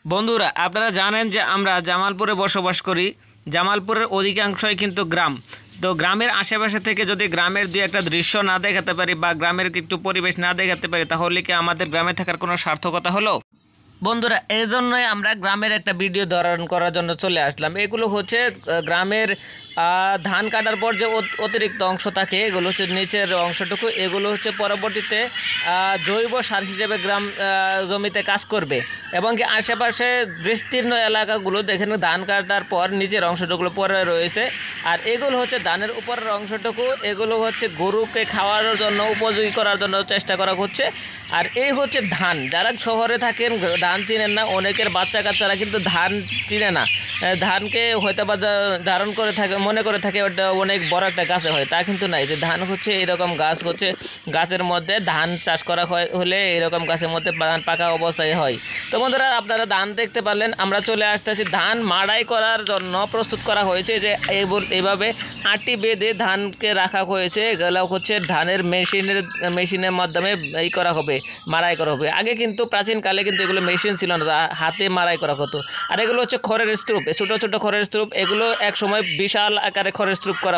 বন্ধুরা, আপনারা জানেন যে আমরা জামালপুরে বসবাস করি। জামালপুরের অধিকাংশই কিন্তু গ্রাম। তো গ্রামের আশেপাশে থেকে যদি গ্রামের দুই একটা দৃশ্য না দেখাতে পারি বা গ্রামের একটু পরিবেশ না দেখাতে পারি, তাহলে কি আমাদের গ্রামে থাকার কোনো সার্থকতা হলো? বন্ধুরা, এই জন্যই আমরা গ্রামের একটা ভিডিও ধারণ করার জন্য চলে আসলাম। এগুলো হচ্ছে গ্রামের ধান কাটার পর যে অতিরিক্ত অংশ থাকে, এগুলো হচ্ছে নিচের অংশটুকু, এগুলো হচ্ছে পরবর্তীতে জৈব সার হিসেবে গ্রাম জমিতে কাজ করবে। এবং কি আশেপাশে বিস্তীর্ণ এলাকাগুলো দেখেন ধান কাটার পর নিচের অংশটুকু পরে রয়েছে, আর এগুলো হচ্ছে ধানের উপরের অংশটুকু, এগুলো হচ্ছে গরুকে খাওয়ার জন্য উপযোগী করার জন্য চেষ্টা করা হচ্ছে। আর এই হচ্ছে ধান। যারা শহরে থাকেন ধান চিনেন না, অনেকের বাচ্চা কাচ্চারা কিন্তু ধান চিনে না। ধানকে হয়তো বা ধারণ করে থাকে, মনে করে থাকে ওটা অনেক বড় একটা গাছে হয়, তা কিন্তু নাই। যে ধান হচ্ছে এরকম গাছ, হচ্ছে গাছের মধ্যে ধান চাষ করা হলে এরকম গাছের মধ্যে ধান পাকা অবস্থায় হয়। তো বন্ধুরা, আপনারা ধান দেখতে পারলেন। আমরা চলে আসতেছি ধান মাড়াই করার জন্য। প্রস্তুত করা হয়েছে যে এইভাবে আটি বেঁধে ধানকে রাখা হয়েছে। এগুলো হচ্ছে ধানের মেশিনের মাধ্যমে এই করা হবে, মাড়াই করা হবে। আগে কিন্তু প্রাচীনকালে কিন্তু এগুলো মেশিন ছিল না, হাতে মাড়াই করা হতো। আর এগুলো হচ্ছে খড়ের স্তূপ, ছোটো ছোটো খড়ের স্তূপ। এগুলো এক সময় বিশাল আকারে খড়ের স্তূপ করা